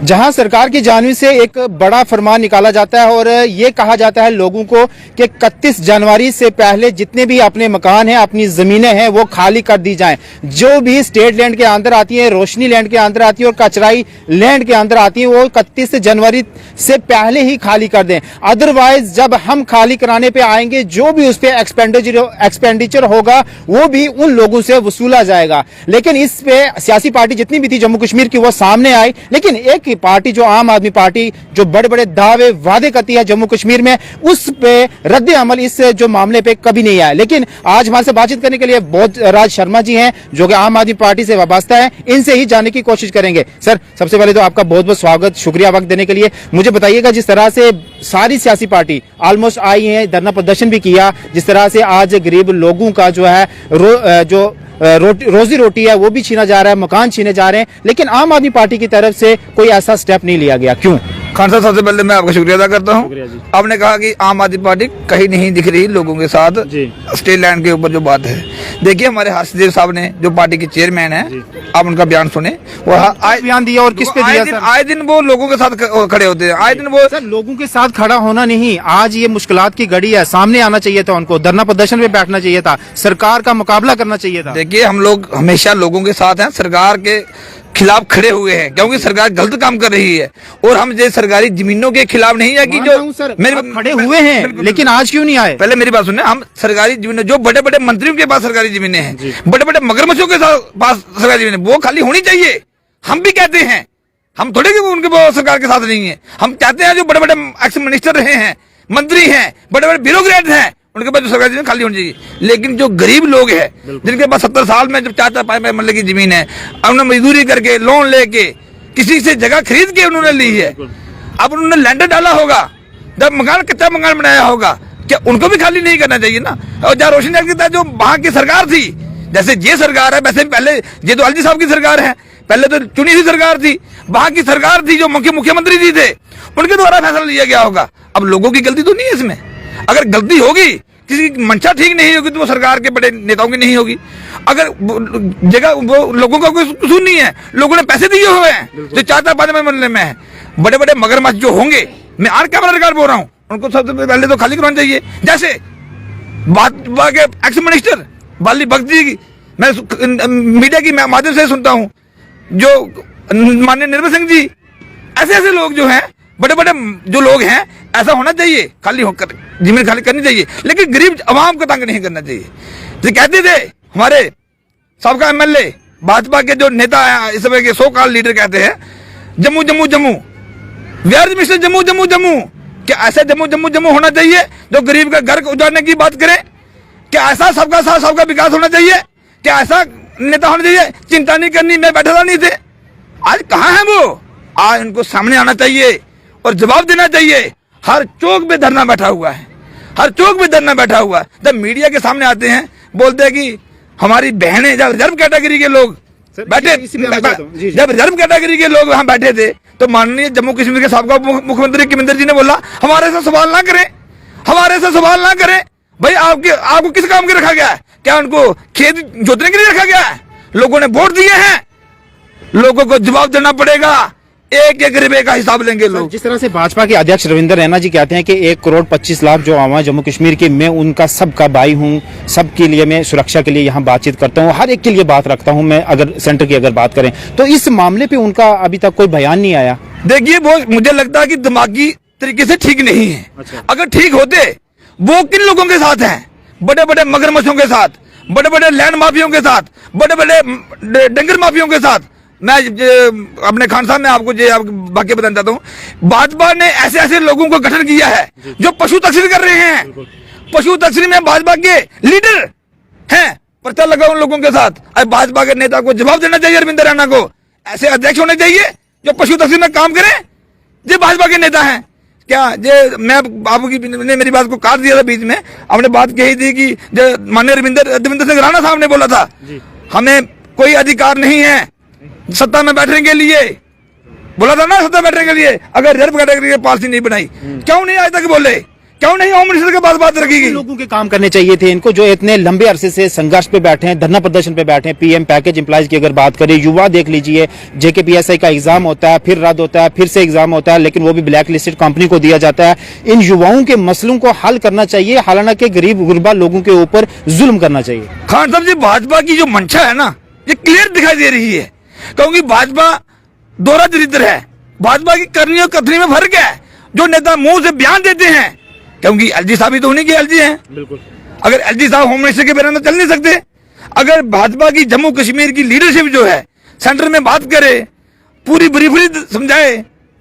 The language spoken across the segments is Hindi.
जहां सरकार की जानिब से एक बड़ा फरमान निकाला जाता है और ये कहा जाता है लोगों को कि 31 जनवरी से पहले जितने भी अपने मकान हैं, अपनी जमीनें हैं, वो खाली कर दी जाएं। जो भी स्टेट लैंड के अंदर आती है, रोशनी लैंड के अंदर आती है और कचराई लैंड के अंदर आती है, वो 31 जनवरी से पहले ही खाली कर दें। अदरवाइज जब हम खाली कराने पे आएंगे, जो भी उस पर एक्सपेंडिचर होगा वो भी उन लोगों से वसूला जाएगा। लेकिन इस पे सियासी पार्टी जितनी भी थी जम्मू कश्मीर की वो सामने आई, लेकिन एक ही पार्टी जो आम आदमी पार्टी जो बड़े बड़े दावे वादे करती है जम्मू कश्मीर में, उस पे रद्द अमल इस जो मामले पे कभी नहीं आया। लेकिन आज हमारे से बातचीत करने के लिए बहुत राज शर्मा जी हैं जो कि आम आदमी पार्टी से वाबस्ता है, इनसे ही जानने की कोशिश करेंगे। सर, सबसे पहले तो आपका बहुत बहुत स्वागत, शुक्रिया वक्त देने के लिए। मुझे बताइएगा, जिस तरह से सारी सियासी पार्टी ऑलमोस्ट आई है, धरना प्रदर्शन भी किया, जिस तरह से आज गरीब लोगों का जो है रोजी रोटी है वो भी छीना जा रहा है, मकान छीने जा रहे हैं, लेकिन आम आदमी पार्टी की तरफ से कोई ऐसा स्टेप नहीं लिया गया, क्यों? खान साहब, सबसे पहले मैं आपका शुक्रिया अदा करता हूँ। आपने कहा कि आम आदमी पार्टी कहीं नहीं दिख रही लोगों के साथ स्टेट लैंड के ऊपर जो बात है। देखिए, हमारे हर्षदेव साहब ने जो पार्टी के चेयरमैन है, आप उनका बयान सुने, वो बयान दिया और किस पे दिया? आए दिन वो लोगों के साथ खड़े होते हैं, आए दिन वो सर लोगों के साथ खड़ा होना नहीं, आज ये मुश्किलात की घड़ी है, सामने आना चाहिए था उनको, धरना प्रदर्शन में बैठना चाहिए था, सरकार का मुकाबला करना चाहिए था। देखिए, हम लोग हमेशा लोगों के साथ हैं, सरकार के खिलाफ खड़े हुए हैं, क्योंकि सरकार गलत काम कर रही है। और हम जो सरकारी जमीनों के खिलाफ नहीं है कि जो मेरे खड़े हुए हैं, लेकिन आज क्यों नहीं आए? पहले मेरी बात सुनने। हम सरकारी जमीनें, जो बड़े बड़े मंत्रियों के पास सरकारी जमीनें हैं, बड़े बड़े मगरमच्छों के पास सरकारी जमीनें, वो खाली होनी चाहिए। हम भी कहते हैं, हम थोड़े कि उनके सरकार के साथ नहीं है। हम चाहते हैं जो बड़े बड़े एक्स मिनिस्टर रहे हैं, मंत्री हैं, बड़े बड़े ब्यूरोक्रेट हैं, उनके पास जो सरकारी जमीन खाली होनी चाहिए। लेकिन जो गरीब लोग हैं, जिनके पास 70 साल में जब 4-5 मरले की जमीन है, उन्होंने मजदूरी करके, लोन लेके, किसी से जगह खरीद के उन्होंने ली है, अब उन्होंने लैंडर डाला होगा, जब मकान कच्चा मकान बनाया होगा, क्या उनको भी खाली नहीं करना चाहिए ना? और जहाँ रोशनी एक्ट के तहत जो वहां की सरकार थी, जैसे ये सरकार है, वैसे पहले ये तो अलजी साहब की सरकार है, पहले तो चुनी हुई सरकार थी, वहां की सरकार थी, जो मुख्यमंत्री जी थे, उनके द्वारा फैसला लिया गया होगा। अब लोगों की गलती तो नहीं है इसमें। अगर गलती होगी, किसी की मंशा ठीक नहीं होगी, तो वो सरकार के बड़े नेताओं की नहीं होगी। अगर जगह वो लोगों का कोई कसूर नहीं है, लोगों ने पैसे दिए हुए हैं जो 4-5 मरले में है। बड़े बड़े मगरमच्छ जो होंगे, मैं आर कैमरा रिकॉर्ड बोल रहा हूँ, उनको सबसे पहले तो खाली करवाना चाहिए। जैसे भाजपा के एक्स मिनिस्टर बाली भगत जी, मैं मीडिया की माध्यम से सुनता हूँ, जो माननीय निर्मल सिंह जी, ऐसे लोग जो हैं, बड़े बड़े जो लोग हैं, ऐसा होना चाहिए, खाली होकर जमीन खाली करनी चाहिए, लेकिन गरीब आवाम को तंग नहीं करना चाहिए। तो कहते थे हमारे सबका एमएलए, भाजपा के जो नेता हैं, इस समय के सो कॉल लीडर, कहते हैं जम्मू जम्मू जम्मू, वेयर मिस्टर जम्मू जम्मू जम्मू। क्या ऐसा जम्मू जम्मू जम्मू होना चाहिए जो गरीब का घर उजाड़ने की बात करे? क्या ऐसा सबका साथ सबका विकास होना चाहिए? क्या ऐसा नेता होना चाहिए? चिंता नहीं करनी, मैं बैठा नहीं थे। आज कहाँ है वो? आज उनको सामने आना चाहिए और जवाब देना चाहिए। हर चौक पे धरना बैठा हुआ है, हर चौक पे धरना बैठा हुआ है। जब मीडिया के सामने आते हैं, बोलते हैं कि हमारी बहनें, जब रिजर्व कैटेगरी के लोग बैठे, जब रिजर्व कैटेगरी के लोग वहां बैठे थे, तो माननीय जम्मू कश्मीर के साबका मुख्यमंत्री कमिंदर जी ने बोला, हमारे से सवाल ना करें, हमारे से सवाल ना करें। भाई, आपको किस काम के रखा गया है? क्या उनको खेत जोतने के लिए रखा गया है? लोगों ने वोट दिए हैं, लोगों को जवाब देना पड़ेगा। एक एक रुपए का हिसाब लेंगे लोग। जिस तरह से भाजपा के अध्यक्ष रविंद्र रैना जी कहते हैं कि 1,25,00,000 जो आवाम जम्मू कश्मीर की, मैं उनका सबका भाई हूं, सबके लिए मैं सुरक्षा के लिए यहाँ बातचीत करता हूँ, हर एक के लिए बात रखता हूँ मैं। अगर सेंटर की अगर बात करें तो इस मामले पे उनका अभी तक कोई बयान नहीं आया। देखिए, वो मुझे लगता है कि दिमागी तरीके से ठीक नहीं है। अगर ठीक होते, वो किन लोगों के साथ हैं? बड़े बड़े मगरमच्छों के साथ, बड़े बड़े लैंड माफियों के साथ, बड़े बड़े डंगर माफियों के साथ। मैं अपने खान साहब, मैं आपको वाक्य बताना चाहता हूँ। भाजपा ने ऐसे ऐसे लोगों को गठन किया है जो पशु तस्करी कर रहे हैं। पशु तस्करी में भाजपा के लीडर हैं, पर्चा लगा उन लोगों के साथ। अब भाजपा के नेता को जवाब देना चाहिए, अरविंद रैना को। ऐसे अध्यक्ष होने चाहिए जो पशु तस्करी में काम करें। ये भाजपा के नेता हैं क्या? ये मैं आपकी ने मेरी बात को काट दिया था बीच में। आपने बात कही थी कि जो माननीय देवेंद्र सिंह राणा साहब ने बोला था, हमें कोई अधिकार नहीं है सत्ता में बैठने के लिए, बोला था ना, सत्ता बैठने के लिए। अगर रिजर्व कैटेगरी की पॉलिसी नहीं बनाई, क्यों नहीं आज तक बोले? क्यों नहीं होम मिनिस्टर के पास बात रखेगी? लोगों के काम करने चाहिए थे इनको, जो इतने लंबे अरसे से संघर्ष पे बैठे हैं, धरना प्रदर्शन पे बैठे हैं। पीएम पैकेज एम्प्लॉइज की अगर बात करें, युवा देख लीजिए, जेकेपीएसआई का एग्जाम होता है, फिर रद्द होता है, फिर से एग्जाम होता है, लेकिन वो भी ब्लैक लिस्टेड कंपनी को दिया जाता है। इन युवाओं के मसलों को हल करना चाहिए, हालांकि गरीब गुरबा लोगों के ऊपर जुल्म करना चाहिए। खान साहब जी, भाजपा की जो मंशा है ना, ये क्लियर दिखाई दे रही है, क्योंकि भाजपा दोहरा चरित्र है। भाजपा की करनी और कथनी में फर्क है। जो नेता मुंह से बयान देते हैं, क्योंकि एलजी साहब ही तो उन्हीं के एलजी हैं। बिल्कुल। अगर एलजी साहब होम मिनिस्टर के बिना तो चल नहीं सकते। अगर भाजपा की जम्मू कश्मीर की लीडरशिप जो है सेंटर में बात करे, पूरी ब्रीफली समझाए,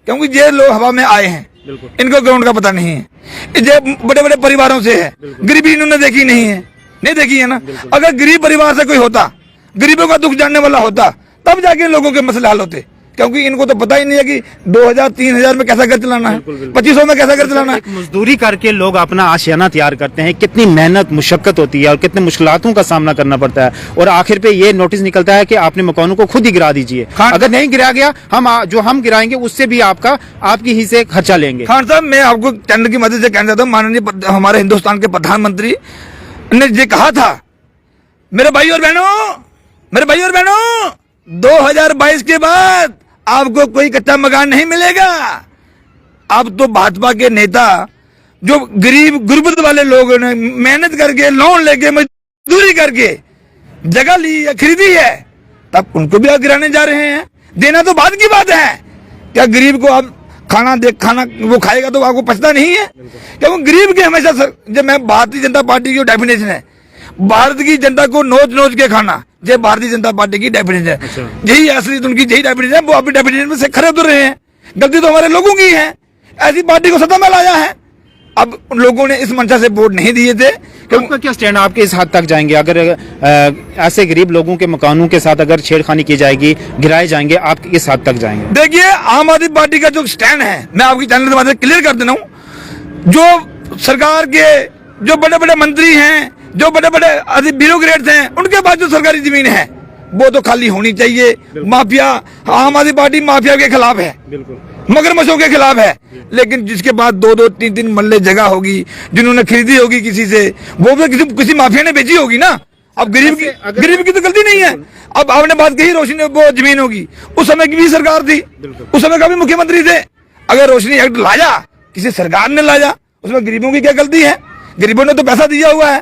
क्योंकि ये लोग हवा में आए हैं, इनको ग्राउंड का पता नहीं है। ये बड़े बड़े परिवारों से है, गरीबी इन्होंने देखी नहीं देखी है ना। अगर गरीब परिवार से कोई होता, गरीबों का दुख जानने वाला होता, तब जाके लोगों के मसले हल होते। क्योंकि इनको तो पता ही नहीं है कि 2000-3000 में कैसा घर चलाना है, 2500 में कैसा घर चलाना है। मजदूरी करके लोग अपना आशियाना तैयार करते हैं, कितनी मेहनत मुशक्कत होती है और कितने मुश्किलातों का सामना करना पड़ता है, और आखिर पे ये नोटिस निकलता है कि आपने मकानों को खुद ही गिरा दीजिए। अगर नहीं गिरा गया, हम गिराएंगे, उससे भी आपकी ही से खर्चा लेंगे। खान साहब, मैं आपको चैनल की मदद से कहना चाहता हूँ, माननीय हमारे हिंदुस्तान के प्रधानमंत्री ने ये कहा था, मेरे भाई और बहनों 2022 के बाद आपको कोई कच्चा मकान नहीं मिलेगा। अब तो भाजपा के नेता जो गरीब गुर्बत वाले लोगों ने मेहनत करके, लोन लेके, मजदूरी करके जगह ली या खरीदी है, तब उनको भी आप गिराने जा रहे हैं। देना तो बाद की बात है। क्या गरीब को आप खाना वो खाएगा तो आपको पछता नहीं है? क्योंकि गरीब के हमेशा जब मैं भारतीय जनता पार्टी की डेफिनेशन है, भारत की जनता को नोच के खाना, ये भारतीय जनता पार्टी की डेफिनेशन है। अच्छा। यही असली उनकी यही डेफिनेशन है। वो अपनी डेफिनेशन में से खरे उतर रहे हैं। गलती तो हमारे लोगों की है, ऐसी पार्टी को सत्ता में लाया है। अब लोगों ने इस मंशा से वोट नहीं दिए थे। आपका क्या स्टैंड, आपके इस हद तक जाएंगे अगर ऐसे गरीब लोगों के मकानों के साथ अगर छेड़खानी की जाएगी, गिराए जाएंगे, आप किस हद तक जाएंगे? देखिए, आम आदमी पार्टी का जो स्टैंड है, मैं आपकी चैनल के माध्यम से क्लियर कर देना हूँ। जो सरकार के जो बड़े बड़े मंत्री हैं, जो बड़े बड़े ब्यूरोक्रेट्स हैं, उनके पास जो सरकारी जमीन है वो तो खाली होनी चाहिए। माफिया, आम आदमी पार्टी माफिया के खिलाफ है, मगरमच्छों के खिलाफ है। लेकिन जिसके पास 2-2, 3-3 मल्ले जगह होगी, जिन्होंने खरीदी होगी किसी से, वो भी किसी माफिया ने बेची होगी ना। अब गरीब की तो गलती नहीं है। अब आपने बात कही रोशनी वो जमीन होगी, उस समय की भी सरकार थी, उस समय का भी मुख्यमंत्री थे। अगर रोशनी एक्ट लाया, किसी सरकार ने लाया, उसमें गरीबों की क्या गलती है? गरीबों ने तो पैसा दिया हुआ है।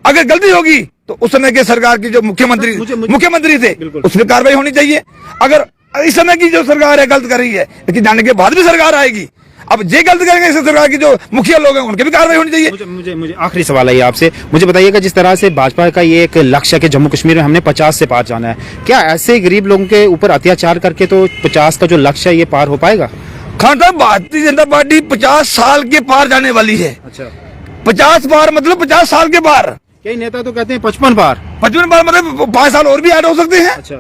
अगर गलती होगी तो उस समय के सरकार की जो मुख्यमंत्री थे, उस पर कार्रवाई होनी चाहिए। अगर इस समय की जो सरकार है गलत कर रही है, लेकिन जाने के बाद भी सरकार आएगी, अब ये गलत करेंगे, इस सरकार की जो मुखिया लोग हैं उनके भी कार्रवाई होनी चाहिए। मुझे आखिरी सवाल है आपसे, मुझे बताइएगा, जिस तरह से भाजपा का ये एक लक्ष्य है कि जम्मू कश्मीर में हमने 50 से पार जाना है, क्या ऐसे गरीब लोगों के ऊपर अत्याचार करके तो 50 का जो लक्ष्य है ये पार हो पाएगा? खान साहब, भारतीय जनता पार्टी 50 साल के पार जाने वाली है। अच्छा, 50 पार मतलब 50 साल के पार। कई नेता तो कहते हैं 55 पार। 55 पार मतलब 5 साल और भी ऐड हो सकते हैं। अच्छा,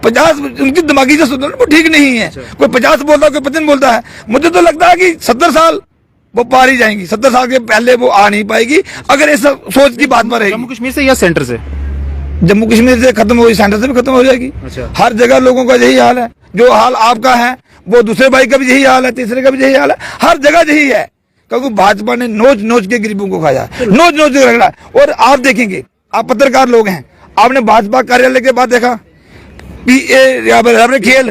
50 उनकी दिमागी जो सुधर वो ठीक नहीं है। कोई 50 बोलता है, कोई 55 बोलता है। मुझे तो लगता है कि 70 साल वो पार ही जाएंगी। 70 साल के पहले वो आ नहीं पाएगी, अगर इस सोच की बात पर रहेगी। जम्मू कश्मीर से या सेंटर से? जम्मू कश्मीर से खत्म होगी, सेंटर से भी खत्म हो जाएगी। अच्छा। हर जगह लोगों का यही हाल है। जो हाल आपका है वो दूसरे भाई का भी यही हाल है, तीसरे का भी यही हाल है, हर जगह यही है। क्योंकि भाजपा ने नोच के गरीबों को खाया, नोच के रगड़ा। और आप देखेंगे, आप पत्रकार लोग हैं, आपने भाजपा कार्यालय के बाद देखा खेल,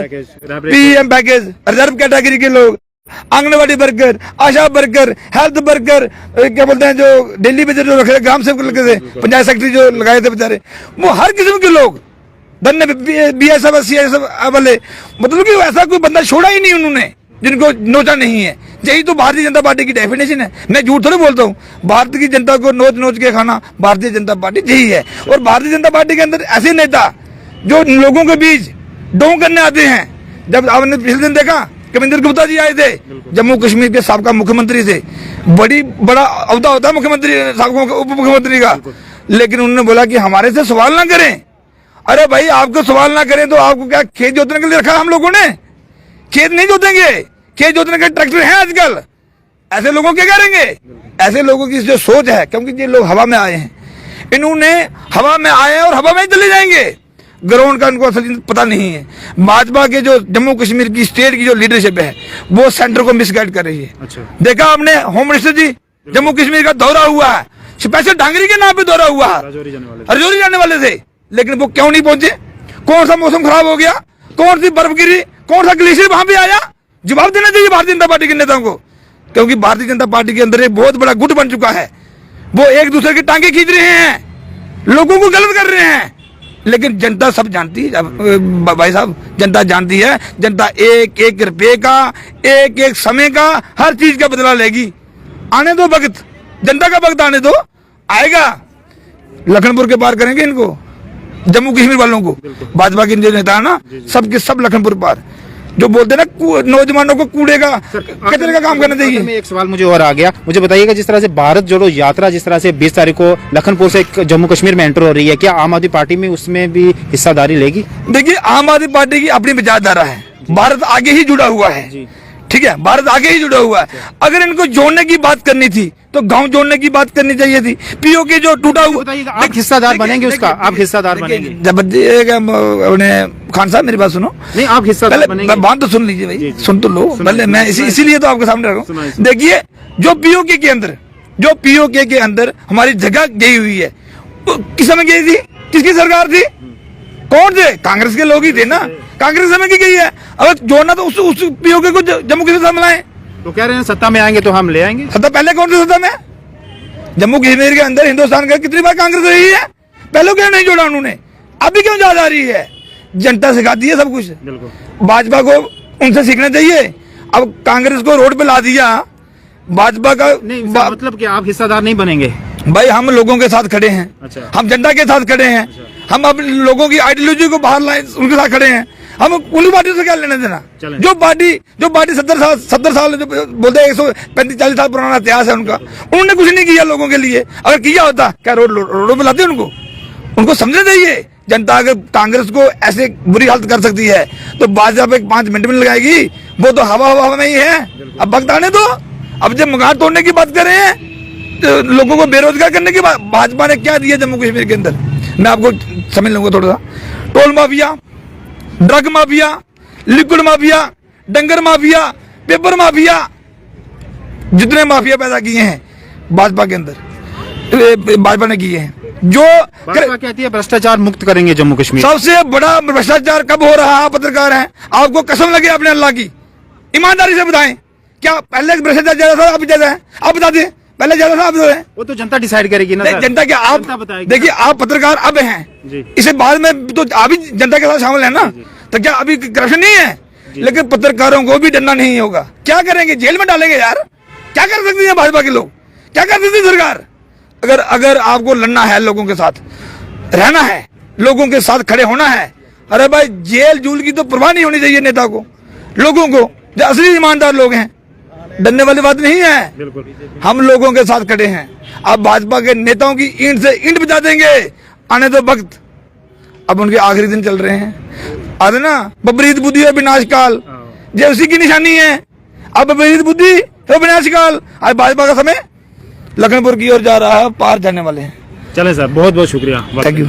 पीएम पैकेज, रिजर्व कैटेगरी के लोग, आंगनबाड़ी वर्कर, आशा वर्कर, हेल्थ वर्कर, क्या बोलते हैं जो दिल्ली में जो रखे ग्राम सेवक लगे थे, पंचायत सेक्रेटरी जो लगाए थे बेचारे, वो हर किस्म के लोग, धन्य बीएसएफ, सीएसएफ वाले, मतलब कि ऐसा कोई बंदा छोड़ा ही नहीं उन्होंने जिनको नोचा नहीं है। यही तो भारतीय जनता पार्टी की डेफिनेशन है। मैं झूठ थोड़ी बोलता हूँ। भारत की जनता को नोच के खाना भारतीय जनता पार्टी यही है। और भारतीय जनता पार्टी के अंदर ऐसे नेता जो लोगों के बीच डोंग करने आते हैं। जब आपने पिछले दिन देखा, कविंदर गुप्ता जी आए थे, जम्मू कश्मीर के साबका मुख्यमंत्री थे, बड़ा अहदा होता है मुख्यमंत्री, उप मुख्यमंत्री का, लेकिन उन्होंने बोला कि हमारे से सवाल ना करें। अरे भाई, आपको सवाल ना करें तो आपको क्या खेत जोतने के लिए रखा हम लोगों ने? खेत नहीं जोतेंगे, खेत जोतने के ट्रैक्टर हैं आजकल। ऐसे लोगों क्या करेंगे? ऐसे लोगों की जो सोच है, क्योंकि ये लोग हवा में आए हैं, इन्होंने हवा में आए और हवा में ही चले जाएंगे। ग्राउंड का उनको असल पता नहीं है। भाजपा के जो जम्मू कश्मीर की स्टेट की जो लीडरशिप है वो सेंटर को मिसगाइड कर रही है। अच्छा। देखा आपने, होम मिनिस्टर जी जम्मू कश्मीर का दौरा हुआ है, स्पेशल डांगरी के नाम पे दौरा हुआ है, रजौरी जाने वाले थे, लेकिन वो क्यों नहीं पहुंचे? कौन सा मौसम खराब हो गया, कौन सी बर्फ गिरी, कौन सा ग्लेशियर वहां पे आया? जवाब देना चाहिए भारतीय जनता पार्टी के नेताओं को, क्योंकि भारतीय जनता पार्टी के अंदर एक बहुत बड़ा गुट बन चुका है। वो एक दूसरे की टांगे खींच रहे हैं, लोगों को गलत कर रहे हैं, लेकिन जनता सब जानती है भाई साहब, जनता जानती है। जनता एक एक रुपये का, एक एक समय का, हर चीज का बदला लेगी। आने दो वक्त, जनता का वक्त आने दो, आएगा। लखनपुर के पार करेंगे इनको, जम्मू कश्मीर वालों को। भाजपा के जो नेता है ना, सबके सब लखनपुर पार, जो बोलते हैं ना नौजवानों को कूड़े का कचरे का काम करना चाहिए। एक सवाल मुझे और आ गया, मुझे बताइएगा, जिस तरह से भारत जोड़ो यात्रा जिस तरह से 20 तारीख को लखनपुर से जम्मू कश्मीर में एंटर हो रही है, क्या आम आदमी पार्टी में उसमें भी हिस्सादारी लेगी? देखिए, आम आदमी पार्टी की अपनी विचारधारा है, भारत आगे ही जुड़ा हुआ है, ठीक है, भारत आगे ही जुड़ा हुआ है। अगर इनको जोड़ने की बात करनी थी तो गांव जोड़ने की बात करनी चाहिए थी। पीओके जो टूटा हुआ, आप हिस्सादार बनेंगे उसका? आप हिस्सादार बनेंगे? खान साहब मेरी बात सुनो। नहीं, आप हिस्सादार बनेंगे? बात तो सुन लीजिए भाई, सुन तो लो पहले। मैं इसीलिए तो आपके सामने रखा हूँ। देखिए, जो पीओके के अंदर हमारी जगह गई हुई है, किस समय गई थी, किसकी सरकार थी, कौन थे? कांग्रेस के लोग ही थे ना, कांग्रेस समय की गई है। अगर जोड़ना तो उस पीओके को जम्मू कश्मीर से मिलाएं। तो कह रहे हैं सत्ता में आएंगे तो हम ले आएंगे। सत्ता पहले कौन सी सत्ता में? जम्मू कश्मीर के अंदर हिंदुस्तान का कितनी बार कांग्रेस रही है? पहले क्यों नहीं जोड़ा उन्होंने? अभी क्यों जा रही है? जनता सिखाती है सब कुछ। भाजपा को उनसे सीखना चाहिए। अब कांग्रेस को रोड पे ला दिया, भाजपा का नहीं, मतलब कि आप हिस्सादार नहीं बनेंगे? भाई, हम लोगों के साथ खड़े हैं। अच्छा। हम जनता के साथ खड़े हैं। हम अपने लोगों की आइडियोलॉजी को बाहर लाए, उनके साथ खड़े हैं। हम उन्हीं पार्टी से क्या लेना देना? जो पार्टी 70 साल जो बोलते हैं 135-40 साल पुराना इतिहास है उनका, उन्होंने कुछ नहीं किया लोगों के लिए। अगर किया होता क्या रोडों पे लाते उनको समझना चाहिए। जनता अगर कांग्रेस को ऐसे बुरी हालत कर सकती है तो भाजपा 5 मिनट में लगाएगी, वो तो हवा में ही है। अब वक्त आने दो। अब जब मकान तोड़ने की बात कर रहे हैं तो लोगों को बेरोजगार करने की बात, भाजपा ने क्या दिया जम्मू कश्मीर के अंदर? मैं आपको समझ लूंगा थोड़ा सा। Toll mafia, drug mafia, liquid mafia, डंगर माफिया, पेपर माफिया, जितने माफिया पैदा किए हैं भाजपा के अंदर, भाजपा ने किए हैं। जो भाजपा कहती है भ्रष्टाचार मुक्त करेंगे जम्मू कश्मीर। सबसे बड़ा भ्रष्टाचार कब हो रहा है? आप पत्रकार हैं, आपको कसम लगे अपने अल्लाह की, ईमानदारी से बताएं, क्या पहले भ्रष्टाचार ज्यादा था, अब ज्यादा है? आप बता दें, पहले ज्यादा था, अब ज्यादा है? वो तो जनता डिसाइड करेगी ना सर। जनता क्या, आप देखिए, आप पत्रकार अब हैं, इसे बाद में तो आप भी जनता के साथ शामिल है ना, तो क्या अभी करप्शन नहीं है? लेकिन पत्रकारों को भी डरना नहीं होगा। क्या करेंगे? जेल में डालेंगे यार। क्या कर सकती है भाजपा के लोग? क्या कर सकती है सरकार? अगर आपको लड़ना है, लोगों के साथ रहना है, लोगों के साथ खड़े होना है, अरे भाई, जेल जूल की तो परवाह नहीं होनी चाहिए नेता को। लोगों को जो असली ईमानदार लोग हैं, डरने वाली बात नहीं है। हम लोगों के साथ खड़े हैं। अब भाजपा के नेताओं की ईंट से ईंट बजा देंगे। आने दो वक्त, अब उनके आखिरी दिन चल रहे हैं। आते ना, विपरीत बुद्धि है विनाश काल, ये उसी की निशानी है। अब विपरीत बुद्धि है विनाश काल। आज भाजपा का समय लखनपुर की ओर जा रहा है, पार जाने वाले हैं। चले सर, बहुत बहुत शुक्रिया, थैंक यू।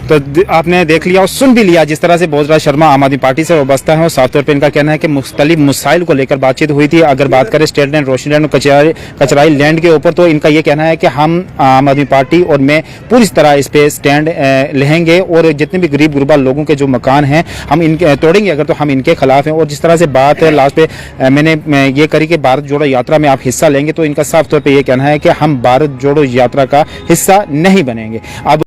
तो आपने देख लिया और सुन भी लिया जिस तरह से भोजराज शर्मा आम आदमी पार्टी से वाबस्ता है और साफ तौर पर इनका कहना है कि मुख्तलिफ मसाइल को लेकर बातचीत हुई थी। अगर बात करें स्टेट लैंड, रोशनी लैंड और कचराई लैंड के ऊपर, तो इनका ये कहना है कि हम आम आदमी पार्टी और मैं पूरी तरह इस पे स्टैंड लेंगे और जितने भी गरीब गुरबा लोगों के जो मकान हैं हम इनके तोड़ेंगे अगर, तो हम इनके खिलाफ हैं। और जिस तरह से बात है लास्ट पे मैंने ये करी कि भारत जोड़ो यात्रा में आप हिस्सा लेंगे, तो इनका साफ तौर पर यह कहना है कि हम भारत जोड़ो यात्रा का हिस्सा नहीं बनेंगे। अब